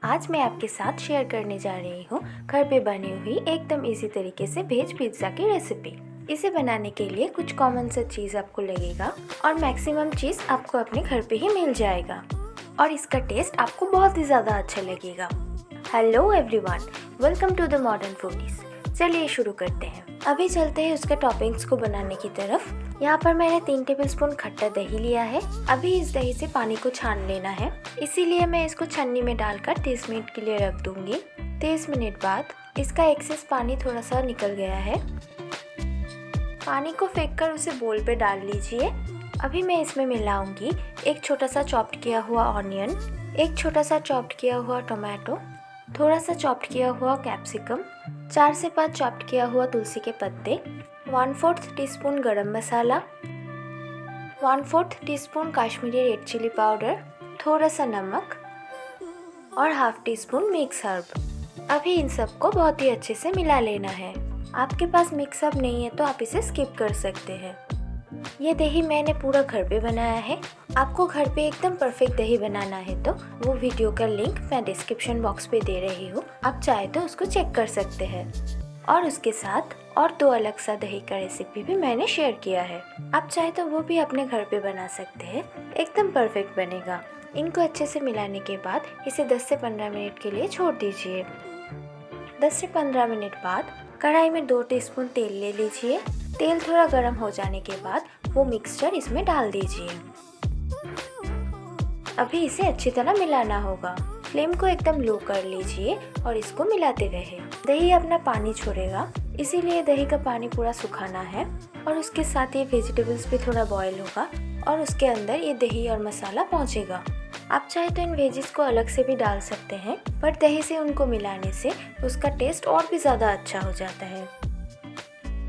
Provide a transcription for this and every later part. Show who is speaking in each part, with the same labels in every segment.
Speaker 1: आज मैं आपके साथ शेयर करने जा रही हूँ घर पे बनी हुई एकदम इजी तरीके से वेज पिज़्ज़ा की रेसिपी। इसे बनाने के लिए कुछ कॉमन सा चीज़ आपको लगेगा और मैक्सिमम चीज़ आपको अपने घर पे ही मिल जाएगा और इसका टेस्ट आपको बहुत ही ज़्यादा अच्छा लगेगा। Hello everyone, welcome to the Modern Foodies. चलिए शुरू करते हैं। अभी चलते हैं उसके टॉपिंग्स को बनाने की तरफ। यहाँ पर मैंने 3 टेबलस्पून खट्टा दही लिया है। अभी इस दही से पानी को छान लेना है, इसीलिए मैं इसको छन्नी में डालकर 30 मिनट के लिए रख दूंगी। 30 मिनट बाद इसका एक्सेस पानी थोड़ा सा निकल गया है। पानी को फेंककर उसे बोल पे डाल लीजिए। अभी मैं इसमें मिलाऊंगी एक छोटा सा चॉप्ड किया हुआ ऑनियन, एक छोटा सा चॉप्ड किया हुआ टोमेटो, थोड़ा सा चॉप्ड किया हुआ कैप्सिकम, 4 से 5 चॉप्ड किया हुआ तुलसी के पत्ते, 1/4 teaspoon garam masala, 1/4 teaspoon Kashmiri red chilli powder, थोड़ा सा नमक और ½ टीस्पून मिक्स हर्ब। अभी इन सबको बहुत ही अच्छे से मिला लेना है। आपके पास मिक्स हर्ब नहीं है तो आप इसे स्किप कर सकते हैं। ये दही मैंने पूरा घर पे बनाया है। आपको घर पे एकदम परफेक्ट दही बनाना है तो वो वीडियो का लिंक मैं डिस्क्रिप्शन बॉक्स पे दे रही हूँ, आप चाहे तो उसको चेक कर सकते हैं। और उसके साथ और 2 अलग सा दही का रेसिपी भी मैंने शेयर किया है, आप चाहे तो वो भी अपने घर पे बना सकते हैं, एकदम परफेक्ट बनेगा। इनको अच्छे से मिलाने के बाद इसे 10 से 15 मिनट के लिए छोड़ दीजिए। 10 से 15 मिनट बाद कढ़ाई में 2 टीस्पून तेल ले लीजिए। तेल थोड़ा गर्म हो जाने के बाद वो मिक्सचर इसमें डाल दीजिए। अभी इसे अच्छी तरह मिलाना होगा। फ्लेम को एकदम लो कर लीजिए और इसको मिलाते रहे। दही अपना पानी छोड़ेगा, इसीलिए दही का पानी पूरा सुखाना है और उसके साथ ये वेजिटेबल्स भी थोड़ा बॉईल होगा और उसके अंदर ये दही और मसाला पहुंचेगा। आप चाहे तो इन वेजिस को अलग से भी डाल सकते हैं, पर दही से उनको मिलाने से उसका टेस्ट और भी ज़्यादा अच्छा हो जाता है।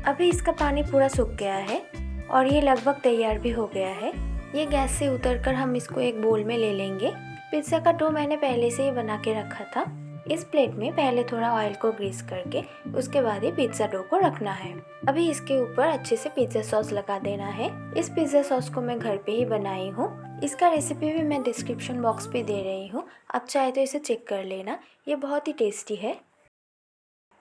Speaker 1: अभी इसका पानी पूरा सूख गया है और ये लगभग तैयार भी हो गया है। ये गैस से उतरकर हम इसको एक बोल में ले लेंगे। पिज़्ज़ा का डो मैंने पहले से ही बना के रखा था। इस प्लेट में पहले थोड़ा ऑयल को ग्रीस करके उसके बाद ही पिज़्ज़ा डो को रखना है। अभी इसके ऊपर अच्छे से पिज़्ज़ा सॉस लगा देना है। इस पिज़्ज़ा सॉस को मैं घर पे ही बनाई हूँ। इसका रेसिपी भी मैं डिस्क्रिप्शन बॉक्स पे दे रही हूँ, आप चाहे तो इसे चेक कर लेना, ये बहुत ही टेस्टी है।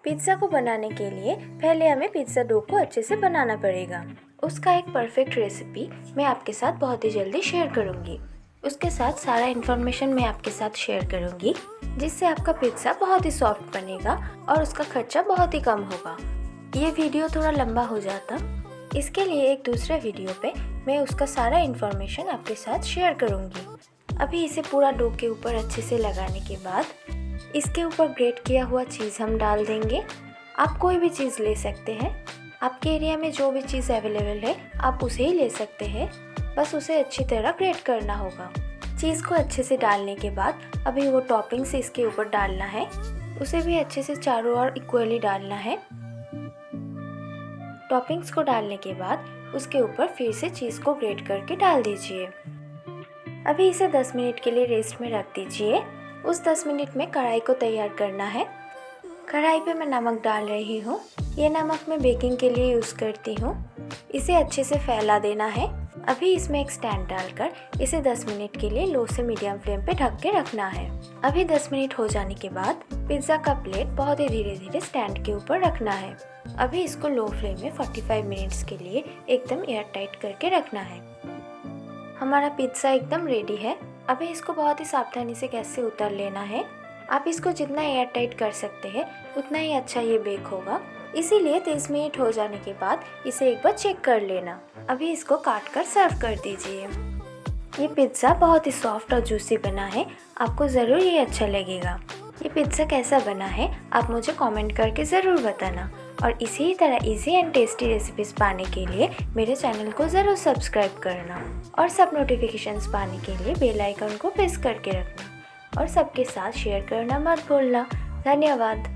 Speaker 1: पिज़्ज़ा को बनाने के लिए पहले हमें पिज़्ज़ा डो को अच्छे से बनाना पड़ेगा। उसका एक परफेक्ट रेसिपी मैं आपके साथ बहुत ही जल्दी शेयर करूँगी। उसके साथ सारा इन्फॉर्मेशन मैं आपके साथ शेयर करूँगी, जिससे आपका पिज़्ज़ा बहुत ही सॉफ्ट बनेगा और उसका खर्चा बहुत ही कम होगा। ये वीडियो थोड़ा लंबा हो जाता, इसके लिए एक दूसरे वीडियो पे मैं उसका सारा इन्फॉर्मेशन आपके साथ शेयर करूँगी। अभी इसे पूरा डो के ऊपर अच्छे से लगाने के बाद इसके ऊपर ग्रेट किया हुआ चीज़ हम डाल देंगे। आप कोई भी चीज़ ले सकते हैं, आपके एरिया में जो भी चीज़ अवेलेबल है आप उसे ही ले सकते हैं, बस उसे अच्छी तरह ग्रेट करना होगा। चीज़ को अच्छे से डालने के बाद अभी वो टॉपिंग्स इसके ऊपर डालना है, उसे भी अच्छे से चारों ओर इक्वली डालना है। टॉपिंग्स को डालने के बाद उसके ऊपर फिर से चीज़ को ग्रेट करके डाल दीजिए। अभी इसे 10 मिनट के लिए रेस्ट में रख दीजिए। उस 10 मिनट में कढ़ाई को तैयार करना है। कढ़ाई पे मैं नमक डाल रही हूँ। ये नमक मैं बेकिंग के लिए यूज़ करती हूँ। इसे अच्छे से फैला देना है। अभी इसमें एक स्टैंड डालकर इसे 10 मिनट के लिए लो से मीडियम फ्लेम पे ढक के रखना है। अभी 10 मिनट हो जाने के बाद पिज़्ज़ा का प्लेट बहुत ही धीरे धीरे स्टैंड के ऊपर रखना है। अभी इसको लो फ्लेम में 45 मिनट्स के लिए एकदम एयर टाइट करके रखना है। हमारा पिज़्ज़ा एकदम रेडी है। अभी इसको बहुत ही सावधानी से गैस से उतार लेना है। आप इसको जितना एयर टाइट कर सकते हैं उतना ही अच्छा ये बेक होगा, इसीलिए 30 मिनट हो जाने के बाद इसे एक बार चेक कर लेना। अभी इसको काट कर सर्व कर दीजिए। ये पिज़्ज़ा बहुत ही सॉफ्ट और जूसी बना है, आपको ज़रूर ये अच्छा लगेगा। ये पिज़्ज़ा कैसा बना है आप मुझे कमेंट करके ज़रूर बताना और इसी तरह इजी एंड टेस्टी रेसिपीज़ पाने के लिए मेरे चैनल को ज़रूर सब्सक्राइब करना और सब नोटिफिकेशंस पाने के लिए बेल आइकन को प्रेस करके रखना और सबके साथ शेयर करना मत भूलना। धन्यवाद।